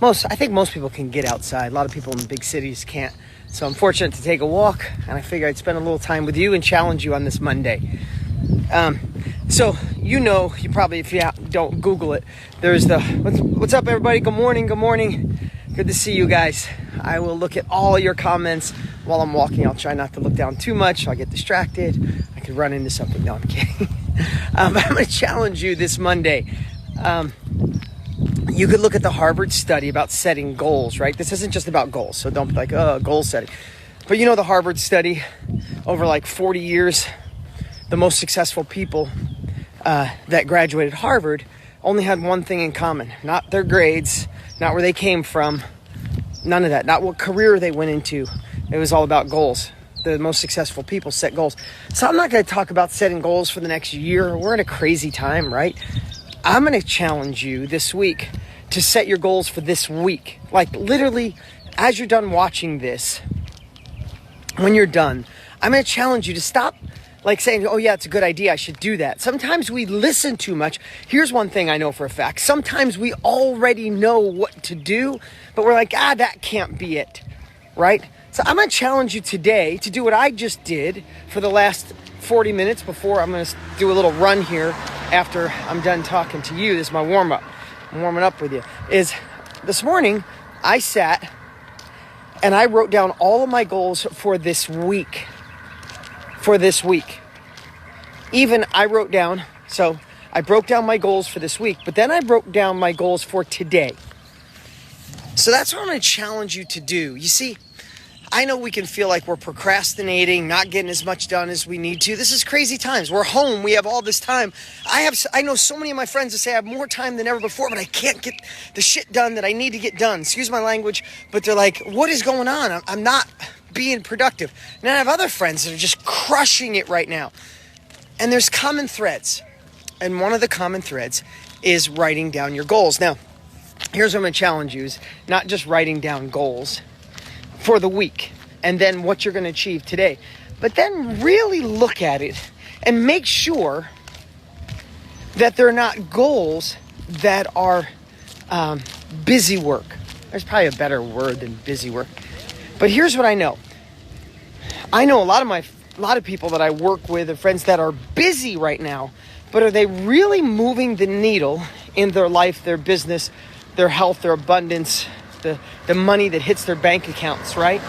I think most people can get outside. A lot of people in big cities can't. So I'm fortunate to take a walk, and I figure I'd spend a little time with you and challenge you on this Monday. So you probably, if you don't Google it, there's the what's up, everybody? Good morning. Good to see you guys. I will look at all your comments while I'm walking. I'll try not to look down too much. I'll get distracted. I could run into something. No, I'm kidding. I'm going to challenge you this Monday. You could look at the Harvard study about setting goals, right? This isn't just about goals, so don't be like, goal setting. But the Harvard study, over like 40 years, the most successful people that graduated Harvard only had one thing in common. Not their grades, not where they came from, none of that. Not what career they went into. It was all about goals. The most successful people set goals. So I'm not going to talk about setting goals for the next year. We're in a crazy time, right? I'm going to challenge you this week to set your goals for this week. Like literally, as you're done watching this, when you're done, I'm going to challenge you to stop like saying, oh yeah, it's a good idea, I should do that. Sometimes we listen too much. Here's one thing I know for a fact. Sometimes we already know what to do, but we're like, that can't be it, right? So I'm going to challenge you today to do what I just did for the last 40 minutes before I'm going to do a little run here after I'm done talking to you. This is my warm-up. I'm warming up with you. Is this morning I sat and I wrote down all of my goals for this week. Even I wrote down, so I broke down my goals for this week, but then I broke down my goals for today. So that's what I'm going to challenge you to do. You see, I know we can feel like we're procrastinating, not getting as much done as we need to. This is crazy times. We're home. We have all this time. I know so many of my friends that say I have more time than ever before, but I can't get the shit done that I need to get done. Excuse my language, but they're like, what is going on? I'm not being productive. And I have other friends that are just crushing it right now. And there's common threads. And one of the common threads is writing down your goals. Now, here's what I'm going to challenge you is not just writing down goals for the week and then what you're going to achieve today, but then really look at it and make sure that they're not goals that are busy work. There's probably a better word than busy work. But here's what I know. I know a lot of people that I work with and friends that are busy right now, but are they really moving the needle in their life, their business, their health, their abundance, the money that hits their bank accounts, right?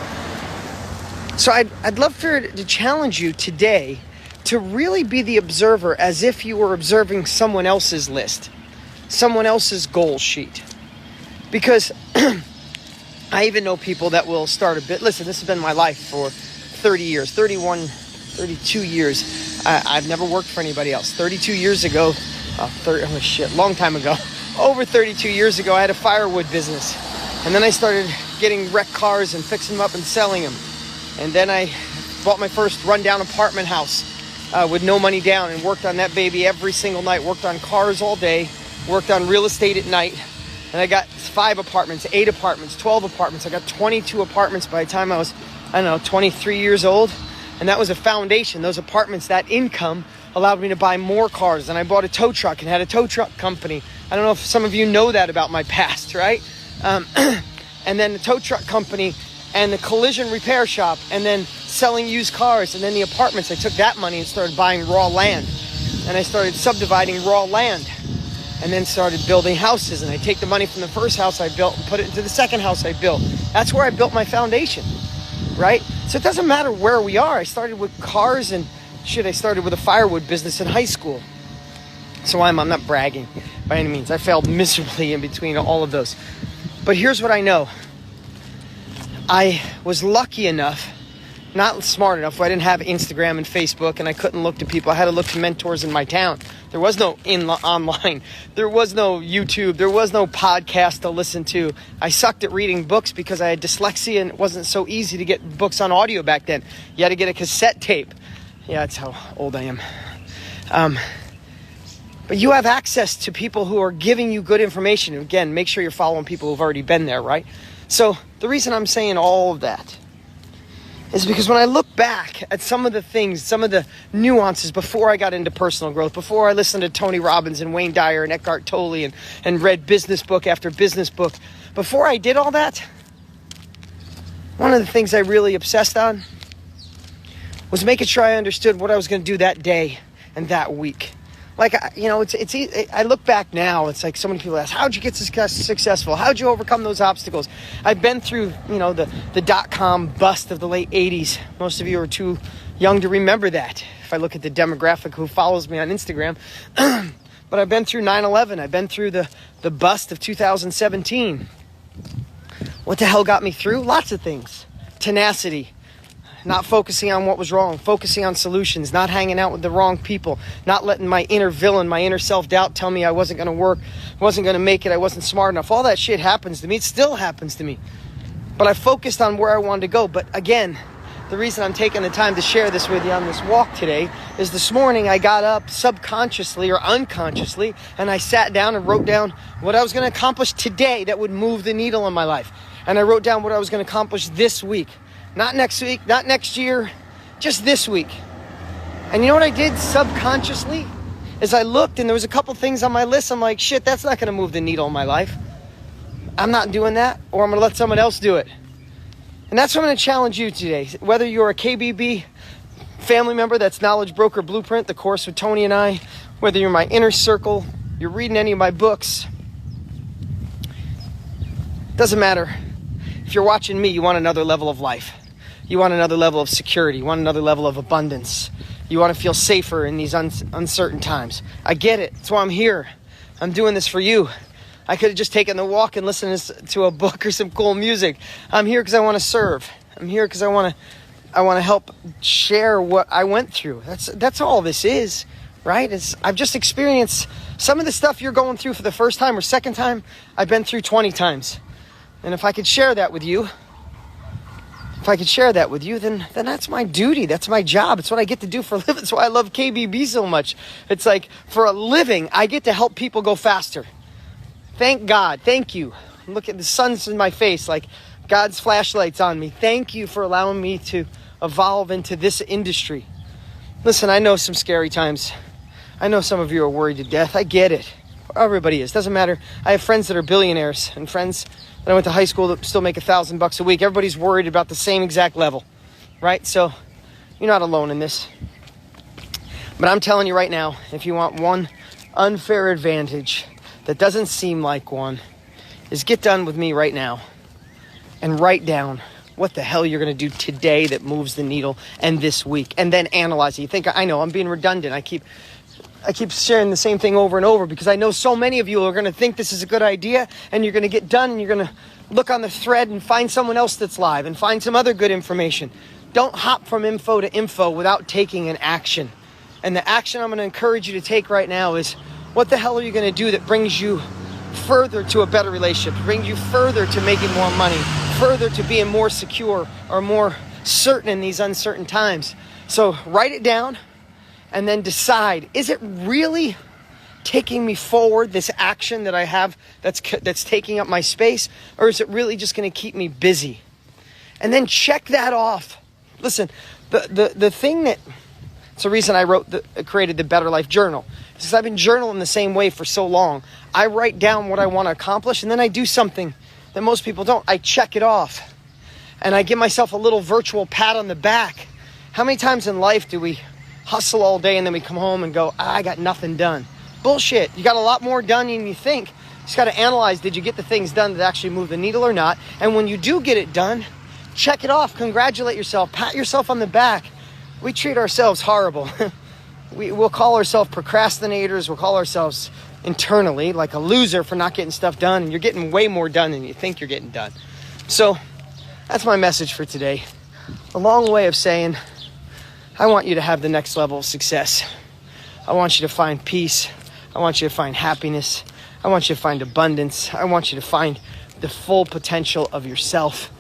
So I'd love to challenge you today to really be the observer as if you were observing someone else's list, someone else's goal sheet. Because I even know people that will start a bit. Listen, this has been my life for 30 years, 32 years. I've never worked for anybody else. 32 years ago, long time ago, over 32 years ago, I had a firewood business. And then I started getting wrecked cars and fixing them up and selling them. And then I bought my first rundown apartment house with no money down and worked on that baby every single night, worked on cars all day, worked on real estate at night. And I got 5 apartments, 8 apartments, 12 apartments. I got 22 apartments by the time I was, 23 years old. And that was a foundation. Those apartments, that income allowed me to buy more cars. And I bought a tow truck and had a tow truck company. I don't know if some of you know that about my past, right? And then the tow truck company and the collision repair shop and then selling used cars and then the apartments. I took that money and started buying raw land. And I started subdividing raw land. And then started building houses. And I take the money from the first house I built and put it into the second house I built. That's where I built my foundation, right? So it doesn't matter where we are. I started with cars and I started with a firewood business in high school. So I'm not bragging by any means. I failed miserably in between all of those. But here's what I know. I was lucky enough, not smart enough. I didn't have Instagram and Facebook and I couldn't look to people. I had to look to mentors in my town. There was no online. There was no YouTube. There was no podcast to listen to. I sucked at reading books because I had dyslexia and it wasn't so easy to get books on audio back then. You had to get a cassette tape. Yeah, that's how old I am. But you have access to people who are giving you good information. And again, make sure you're following people who've already been there, right? So the reason I'm saying all of that is because when I look back at some of the things, some of the nuances before I got into personal growth, before I listened to Tony Robbins and Wayne Dyer and Eckhart Tolle and read business book after business book, before I did all that, one of the things I really obsessed on was making sure I understood what I was going to do that day and that week. Like, I look back now, it's like so many people ask, how'd you get successful? How'd you overcome those obstacles? I've been through, the dot-com bust of the late 80s. Most of you are too young to remember that, if I look at the demographic who follows me on Instagram. But I've been through 9/11. I've been through the bust of 2017. What the hell got me through? Lots of things. Tenacity. Not focusing on what was wrong, focusing on solutions, not hanging out with the wrong people, not letting my inner villain, my inner self-doubt tell me I wasn't going to work, wasn't going to make it, I wasn't smart enough. All that shit happens to me. It still happens to me. But I focused on where I wanted to go. But again, the reason I'm taking the time to share this with you on this walk today is this morning I got up subconsciously or unconsciously and I sat down and wrote down what I was going to accomplish today that would move the needle in my life. And I wrote down what I was going to accomplish this week. Not next week, not next year, just this week. And you know what I did subconsciously? Is I looked and there was a couple things on my list. I'm like, shit, that's not going to move the needle in my life. I'm not doing that, or I'm going to let someone else do it. And that's what I'm going to challenge you today. Whether you're a KBB family member, that's Knowledge Broker Blueprint, the course with Tony and I, whether you're my inner circle, you're reading any of my books, doesn't matter. If you're watching me, you want another level of life. You want another level of security. You want another level of abundance. You want to feel safer in these uncertain times. I get it. That's why I'm here. I'm doing this for you. I could have just taken the walk and listened to a book or some cool music. I'm here because I want to serve. I'm here because I want to help share what I went through. That's all this is, right? I've just experienced some of the stuff you're going through for the first time or second time. I've been through 20 times. And if I could share that with you, then that's my duty. That's my job. It's what I get to do for a living. That's why I love KBB so much. It's like, for a living, I get to help people go faster. Thank God. Thank you. Look at the sun's in my face, like God's flashlight's on me. Thank you for allowing me to evolve into this industry. Listen, I know some scary times. I know some of you are worried to death. I get it. Everybody is. Doesn't matter. I have friends that are billionaires and friends that I went to high school that still make $1,000 a week. Everybody's worried about the same exact level, right? So you're not alone in this. But I'm telling you right now, if you want one unfair advantage that doesn't seem like one, is get done with me right now and write down what the hell you're going to do today that moves the needle and this week, and then analyze it. You think, I know, I'm being redundant. I keep sharing the same thing over and over because I know so many of you are going to think this is a good idea, and you're going to get done and you're going to look on the thread and find someone else that's live and find some other good information. Don't hop from info to info without taking an action. And the action I'm going to encourage you to take right now is, what the hell are you going to do that brings you further to a better relationship, brings you further to making more money, further to being more secure or more certain in these uncertain times? So write it down. And then decide, is it really taking me forward, this action that I have that's taking up my space? Or is it really just going to keep me busy? And then check that off. Listen, the thing that, it's the reason I created the Better Life Journal. Because I've been journaling the same way for so long. I write down what I want to accomplish, and then I do something that most people don't. I check it off. And I give myself a little virtual pat on the back. How many times in life do we hustle all day and then we come home and go, I got nothing done? Bullshit. You got a lot more done than you think. You just got to analyze, did you get the things done that actually move the needle or not? And when you do get it done, check it off, congratulate yourself, pat yourself on the back. We treat ourselves horrible. We'll call ourselves procrastinators. We'll call ourselves internally like a loser for not getting stuff done, and you're getting way more done than you think you're getting done. So that's my message for today. A long way of saying, I want you to have the next level of success. I want you to find peace. I want you to find happiness. I want you to find abundance. I want you to find the full potential of yourself.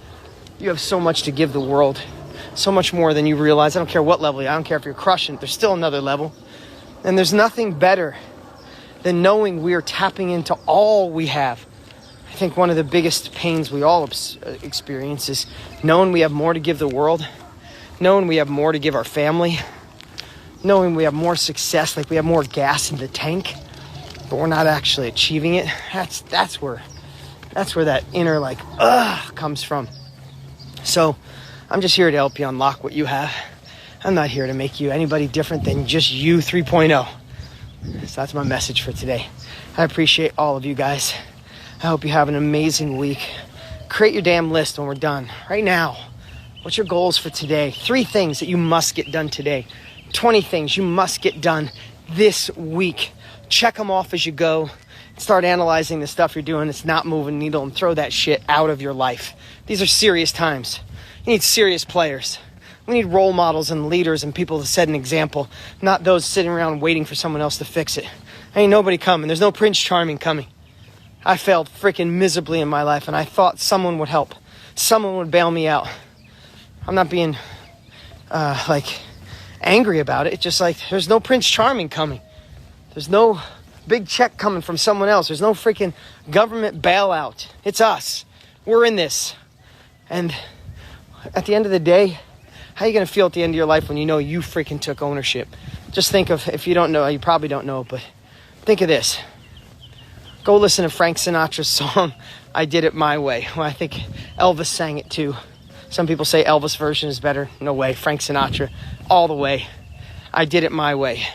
You have so much to give the world, so much more than you realize. I don't care what level, I don't care if you're crushing it, there's still another level. And there's nothing better than knowing we're tapping into all we have. I think one of the biggest pains we all experience is knowing we have more to give the world knowing we have more to give our family, knowing we have more success, like we have more gas in the tank, but we're not actually achieving it. That's where that inner like comes from. So I'm just here to help you unlock what you have. I'm not here to make you anybody different than just you 3.0. So that's my message for today. I appreciate all of you guys. I hope you have an amazing week. Create your damn list when we're done. Right now, what's your goals for today? 3 things that you must get done today. 20 things you must get done this week. Check them off as you go. Start analyzing the stuff you're doing that's not moving the needle and throw that shit out of your life. These are serious times. You need serious players. We need role models and leaders and people to set an example, not those sitting around waiting for someone else to fix it. Ain't nobody coming. There's no Prince Charming coming. I failed freaking miserably in my life, and I thought someone would help. Someone would bail me out. I'm not being, angry about it. It's just like, there's no Prince Charming coming. There's no big check coming from someone else. There's no freaking government bailout. It's us. We're in this. And at the end of the day, how are you going to feel at the end of your life when you know you freaking took ownership? Just think of, if you don't know, you probably don't know, but think of this. Go listen to Frank Sinatra's song, I Did It My Way. Well, I think Elvis sang it too. Some people say Elvis version is better. No way. Frank Sinatra, all the way. I did it my way.